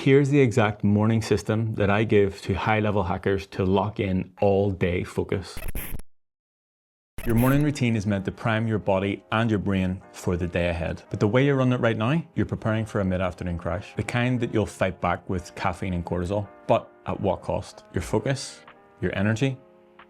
Here's the exact morning system that I give to high-level hackers to lock in all-day focus. Your morning routine is meant to prime your body and your brain for the day ahead. But the way you're running it right now, you're preparing for a mid-afternoon crash. The kind that you'll fight back with caffeine and cortisol. But at what cost? Your focus, your energy,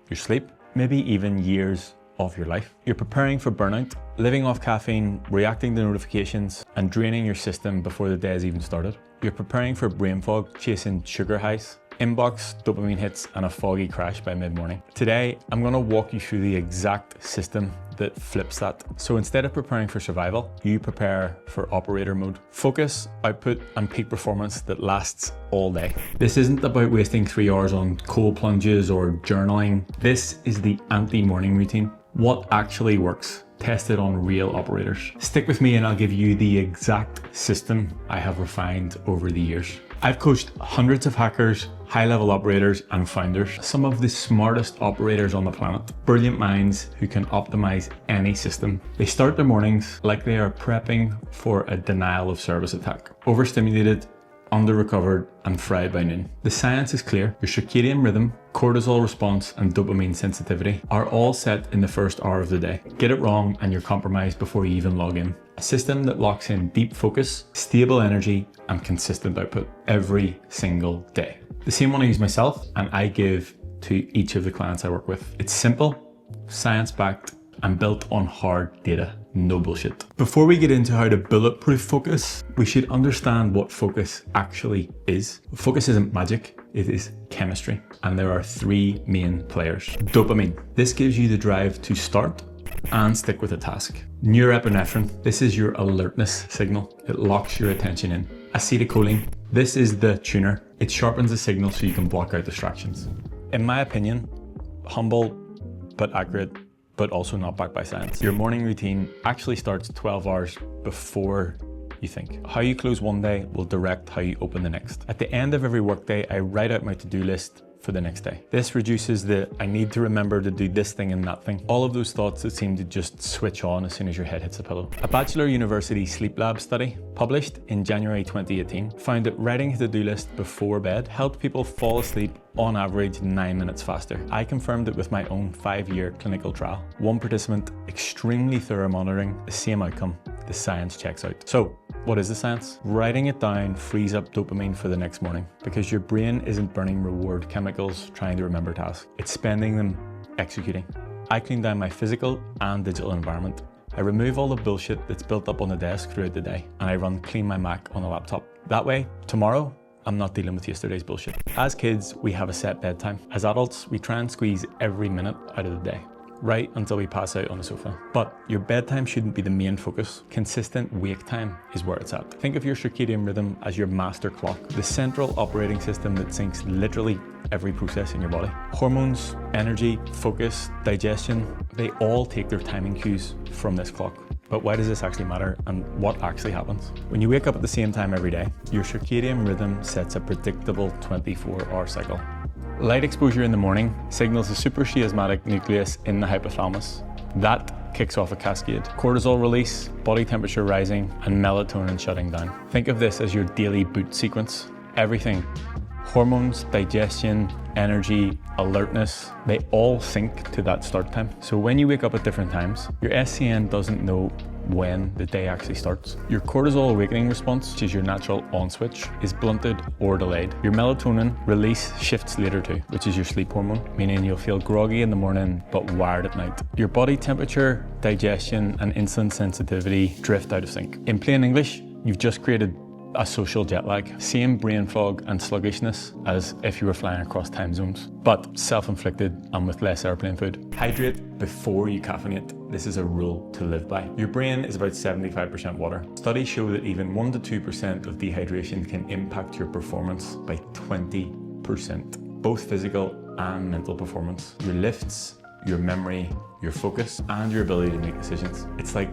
your sleep, maybe even years of your life. You're preparing for burnout, living off caffeine, reacting to notifications, and draining your system before the day has even started. You're preparing for brain fog, chasing sugar highs, inbox dopamine hits, and a foggy crash by mid-morning. Today, I'm gonna walk you through the exact system that flips that. So instead of preparing for survival, you prepare for operator mode. Focus, output, and peak performance that lasts all day. This isn't about wasting 3 hours on cold plunges or journaling. This is the anti-morning routine. What actually works, tested on real operators. Stick with me and I'll give you the exact system I have refined over the years. I've coached hundreds of hackers, high-level operators, and founders, some of the smartest operators on the planet, brilliant minds who can optimize any system. They start their mornings like they are prepping for a denial of service attack, overstimulated, under-recovered, and fried by noon. The science is clear. Your circadian rhythm, cortisol response, and dopamine sensitivity are all set in the first hour of the day. Get it wrong and you're compromised before you even log in. A system that locks in deep focus, stable energy, and consistent output every single day. The same one I use myself and I give to each of the clients I work with. It's simple, science-backed, and built on hard data. No bullshit. Before we get into how to bulletproof focus, we should understand what focus actually is. Focus isn't magic, it is chemistry. And there are 3 main players. Dopamine. This gives you the drive to start and stick with a task. Norepinephrine. This is your alertness signal. It locks your attention in. Acetylcholine. This is the tuner. It sharpens the signal so you can block out distractions. In my opinion, humble but accurate, but also not backed by science. Your morning routine actually starts 12 hours before you think. How you close one day will direct how you open the next. At the end of every workday, I write out my to-do list for the next day. This reduces the I need to remember to do this thing and that thing. All of those thoughts that seem to just switch on as soon as your head hits the pillow. A Bachelor University Sleep Lab study published in January 2018 found that writing a to-do list before bed helped people fall asleep on average 9 minutes faster. I confirmed it with my own 5-year clinical trial. One participant, extremely thorough monitoring, the same outcome. The science checks out. So, what is the science? Writing it down frees up dopamine for the next morning because your brain isn't burning reward chemicals trying to remember tasks. It's spending them executing. I clean down my physical and digital environment. I remove all the bullshit that's built up on the desk throughout the day and I run clean my Mac on the laptop. That way, tomorrow, I'm not dealing with yesterday's bullshit. As kids, we have a set bedtime. As adults, we try and squeeze every minute out of the day, right until we pass out on the sofa. But your bedtime shouldn't be the main focus. Consistent wake time is where it's at. Think of your circadian rhythm as your master clock, the central operating system that syncs literally every process in your body. Hormones, energy, focus, digestion, they all take their timing cues from this clock. But why does this actually matter and what actually happens? When you wake up at the same time every day, your circadian rhythm sets a predictable 24-hour cycle. Light exposure in the morning signals the suprachiasmatic nucleus in the hypothalamus. That kicks off a cascade. Cortisol release, body temperature rising, and melatonin shutting down. Think of this as your daily boot sequence. Everything, hormones, digestion, energy, alertness, they all sync to that start time. So when you wake up at different times, your SCN doesn't know when the day actually starts. Your cortisol awakening response, which is your natural on switch, is blunted or delayed. Your melatonin release shifts later too, which is your sleep hormone, meaning you'll feel groggy in the morning but wired at night. Your body temperature, digestion, and insulin sensitivity drift out of sync. In plain English, you've just created a social jet lag. Same brain fog and sluggishness as if you were flying across time zones, but self-inflicted and with less airplane food. Hydrate before you caffeinate. This is a rule to live by. Your brain is about 75% water. Studies show that even 1 to 2% of dehydration can impact your performance by 20%, both physical and mental performance. Your lifts, your memory, your focus, and your ability to make decisions. It's like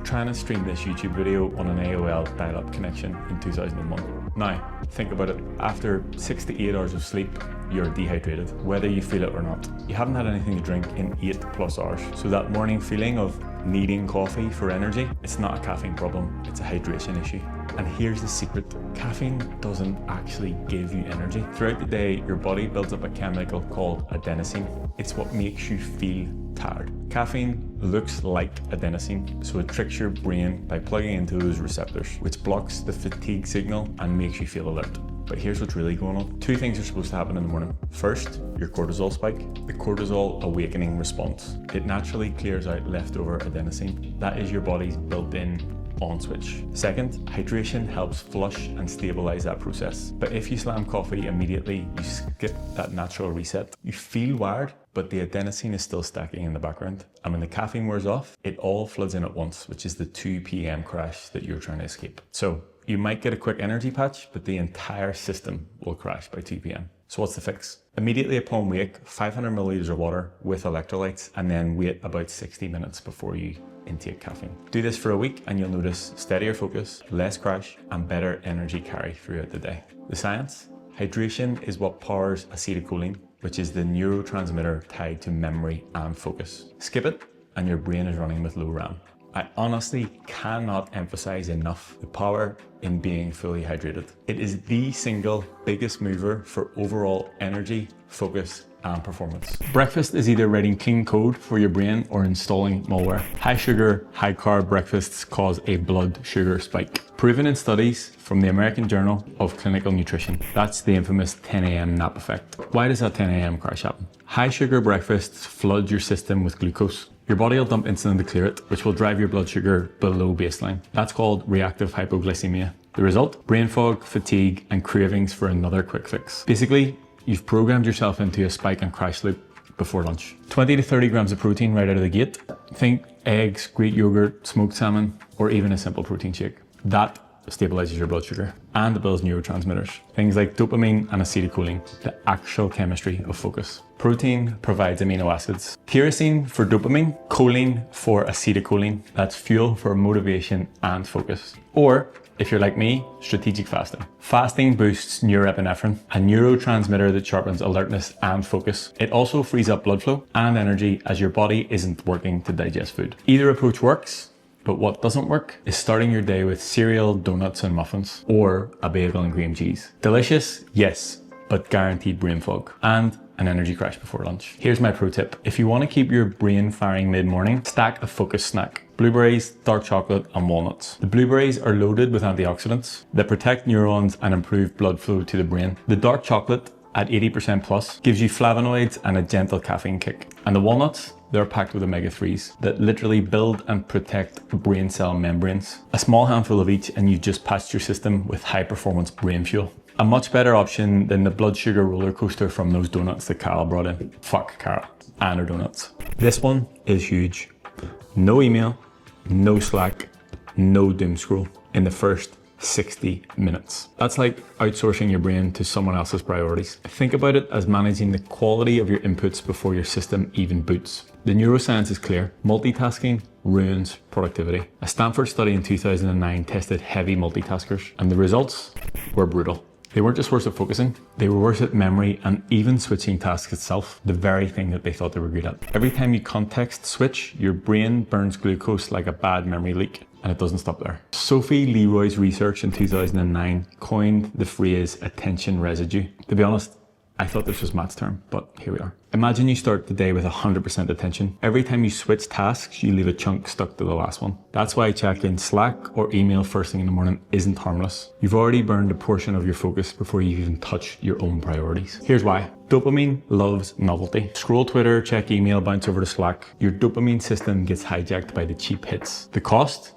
trying to stream this YouTube video on an AOL dial-up connection in 2001. Now, think about it. After 6 to 8 hours of sleep, you're dehydrated, whether you feel it or not. You haven't had anything to drink in 8+ hours. So that morning feeling of needing coffee for energy, it's not a caffeine problem, it's a hydration issue. And here's the secret, caffeine doesn't actually give you energy. Throughout the day, your body builds up a chemical called adenosine. It's what makes you feel tired. Caffeine looks like adenosine, so it tricks your brain by plugging into those receptors, which blocks the fatigue signal and makes you feel alert. But here's what's really going on. Two things are supposed to happen in the morning. First, your cortisol spike, the cortisol awakening response. It naturally clears out leftover adenosine. That is your body's built-in on switch. Second, hydration helps flush and stabilize that process. But if you slam coffee immediately, you skip that natural reset. You feel wired, but the adenosine is still stacking in the background. And when the caffeine wears off, it all floods in at once, which is the 2 p.m. crash that you're trying to escape. So you might get a quick energy patch, but the entire system will crash by 2 p.m. So what's the fix? Immediately upon wake, 500 milliliters of water with electrolytes, and then wait about 60 minutes before you intake caffeine. Do this for a week and you'll notice steadier focus, less crash, and better energy carry throughout the day. The science? Hydration is what powers acetylcholine, which is the neurotransmitter tied to memory and focus. Skip it and your brain is running with low RAM. I honestly cannot emphasize enough the power in being fully hydrated. It is the single biggest mover for overall energy, focus, and performance. Breakfast is either writing clean code for your brain or installing malware. High sugar, high carb breakfasts cause a blood sugar spike. Proven in studies from the American Journal of Clinical Nutrition. That's the infamous 10 a.m. nap effect. Why does that 10 a.m. crash happen? High sugar breakfasts flood your system with glucose. Your body will dump insulin to clear it, which will drive your blood sugar below baseline. That's called reactive hypoglycemia. The result? Brain fog, fatigue, and cravings for another quick fix. Basically, you've programmed yourself into a spike and crash loop before lunch. 20 to 30 grams of protein right out of the gate. Think eggs, Greek yogurt, smoked salmon, or even a simple protein shake. That stabilizes your blood sugar and it builds neurotransmitters. Things like dopamine and acetylcholine, the actual chemistry of focus. Protein provides amino acids. Tyrosine for dopamine, choline for acetylcholine. That's fuel for motivation and focus. Or, if you're like me, strategic fasting. Fasting boosts norepinephrine, a neurotransmitter that sharpens alertness and focus. It also frees up blood flow and energy as your body isn't working to digest food. Either approach works, but what doesn't work is starting your day with cereal, donuts, and muffins, or a bagel and cream cheese. Delicious, yes, but guaranteed brain fog and an energy crash before lunch. Here's my pro tip. If you want to keep your brain firing mid-morning, stack a focus snack. Blueberries, dark chocolate, and walnuts. The blueberries are loaded with antioxidants that protect neurons and improve blood flow to the brain. The dark chocolate, at 80% plus, gives you flavonoids and a gentle caffeine kick. And the walnuts, they're packed with omega-3s that literally build and protect brain cell membranes. A small handful of each and you've just patched your system with high-performance brain fuel. A much better option than the blood sugar roller coaster from those donuts that Carol brought in. Fuck Carol and her donuts. This one is huge. No email, no Slack, no doom scroll in the first 60 minutes. That's like outsourcing your brain to someone else's priorities. Think about it as managing the quality of your inputs before your system even boots. The neuroscience is clear. Multitasking ruins productivity. A Stanford study in 2009 tested heavy multitaskers and the results were brutal. They weren't just worse at focusing, they were worse at memory and even switching tasks itself, the very thing that they thought they were good at. Every time you context switch, your brain burns glucose like a bad memory leak, and it doesn't stop there. Sophie Leroy's research in 2009 coined the phrase attention residue. To be honest, I thought this was Matt's term, but here we are. Imagine you start the day with 100% attention. Every time you switch tasks, you leave a chunk stuck to the last one. That's why checking Slack or email first thing in the morning isn't harmless. You've already burned a portion of your focus before you even touch your own priorities. Here's why. Dopamine loves novelty. Scroll Twitter, check email, bounce over to Slack. Your dopamine system gets hijacked by the cheap hits. The cost?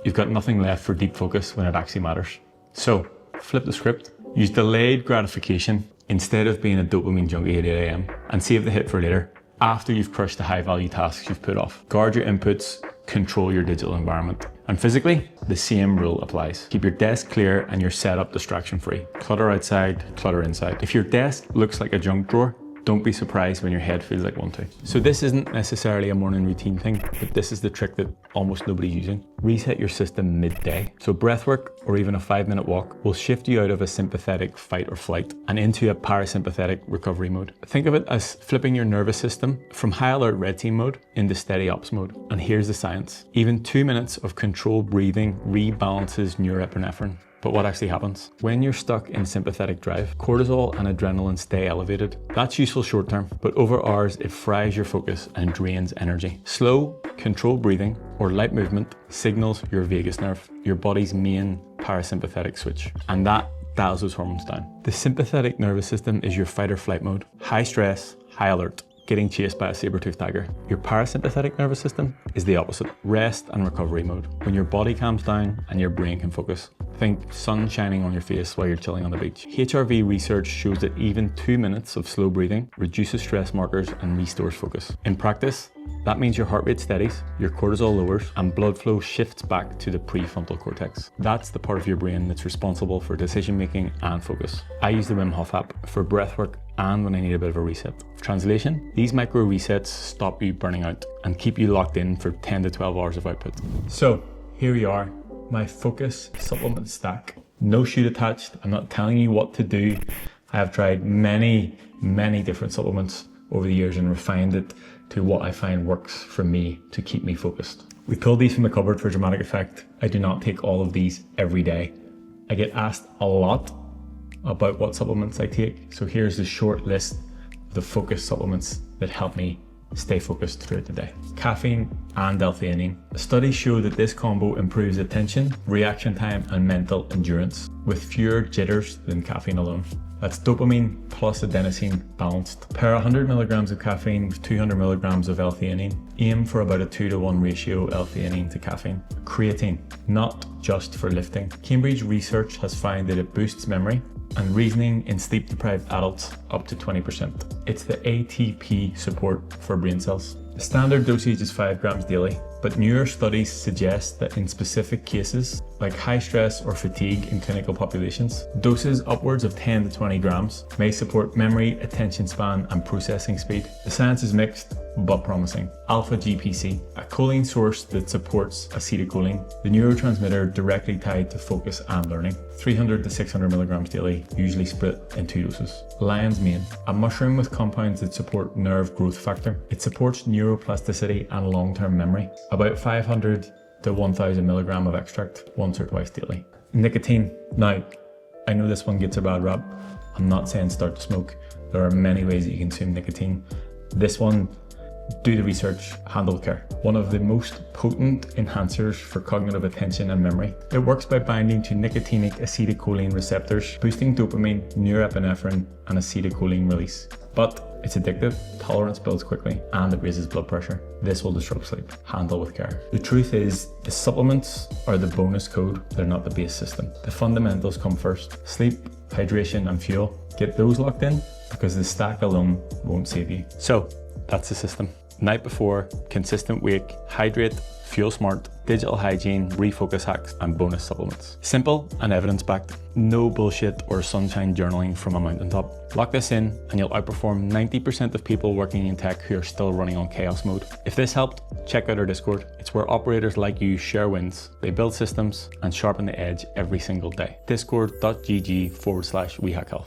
You've got nothing left for deep focus when it actually matters. So, flip the script. Use delayed gratification instead of being a dopamine junkie at 8 a.m. and save the hit for later after you've crushed the high value tasks you've put off. Guard your inputs, control your digital environment. And physically, the same rule applies. Keep your desk clear and your setup distraction free. Clutter outside, clutter inside. If your desk looks like a junk drawer, Don't be surprised when your head feels like one too. So this isn't necessarily a morning routine thing, but this is the trick that almost nobody's using. Reset your system midday. So breath work or even a 5-minute walk will shift you out of a sympathetic fight or flight and into a parasympathetic recovery mode. Think of it as flipping your nervous system from high alert red team mode into steady ops mode. And here's the science. Even 2 minutes of controlled breathing rebalances norepinephrine. But what actually happens? When you're stuck in sympathetic drive, cortisol and adrenaline stay elevated. That's useful short term, but over hours, it fries your focus and drains energy. Slow, controlled breathing or light movement signals your vagus nerve, your body's main parasympathetic switch, and that dials those hormones down. The sympathetic nervous system is your fight or flight mode, high stress, high alert, getting chased by a saber-toothed tiger. Your parasympathetic nervous system is the opposite, rest and recovery mode, when your body calms down and your brain can focus. Think sun shining on your face while you're chilling on the beach. HRV research shows that even 2 minutes of slow breathing reduces stress markers and restores focus. In practice, that means your heart rate steadies, your cortisol lowers, and blood flow shifts back to the prefrontal cortex. That's the part of your brain that's responsible for decision making and focus. I use the Wim Hof app for breath work and when I need a bit of a reset. Translation, these micro resets stop you burning out and keep you locked in for 10 to 12 hours of output. So here we are, my focus supplement stack. No shoot attached. I'm not telling you what to do. I have tried many different supplements over the years and refined it to what I find works for me to keep me focused. We pulled these from the cupboard for dramatic effect. I do not take all of these every day. I get asked a lot about what supplements I take. So here's the short list of the focus supplements that help me stay focused throughout the day. Caffeine and L-theanine. Studies show that this combo improves attention, reaction time, and mental endurance with fewer jitters than caffeine alone. That's dopamine plus adenosine balanced. Pair 100 milligrams of caffeine with 200 milligrams of L-theanine. Aim for about a 2-to-1 ratio L-theanine to caffeine. Creatine, not just for lifting. Cambridge research has found that it boosts memory and reasoning in sleep-deprived adults up to 20%. It's the ATP support for brain cells. The standard dosage is 5 grams daily, but newer studies suggest that in specific cases, like high stress or fatigue in clinical populations, doses upwards of 10 to 20 grams may support memory, attention span, and processing speed. The science is mixed, but promising. Alpha GPC, a choline source that supports acetylcholine, the neurotransmitter directly tied to focus and learning. 300 to 600 milligrams daily, usually split in 2 doses. Lion's mane, a mushroom with compounds that support nerve growth factor. It supports neuroplasticity and long-term memory. About 500 to 1000 milligram of extract once or twice daily. Nicotine. Now, I know this one gets a bad rap. I'm not saying start to smoke. There are many ways that you consume nicotine. This one, do the research, handle with care. One of the most potent enhancers for cognitive attention and memory. It works by binding to nicotinic acetylcholine receptors, boosting dopamine, norepinephrine, and acetylcholine release. But it's addictive, tolerance builds quickly, and it raises blood pressure. This will disrupt sleep. Handle with care. The truth is, the supplements are the bonus code, they're not the base system. The fundamentals come first. Sleep, hydration, and fuel. Get those locked in because the stack alone won't save you. So, that's the system. Night before, consistent wake, hydrate, fuel smart, digital hygiene, refocus hacks, and bonus supplements. Simple and evidence-backed. No bullshit or sunshine journaling from a mountaintop. Lock this in and you'll outperform 90% of people working in tech who are still running on chaos mode. If this helped, check out our Discord. It's where operators like you share wins. They build systems and sharpen the edge every single day. Discord.gg/WeHackHealth.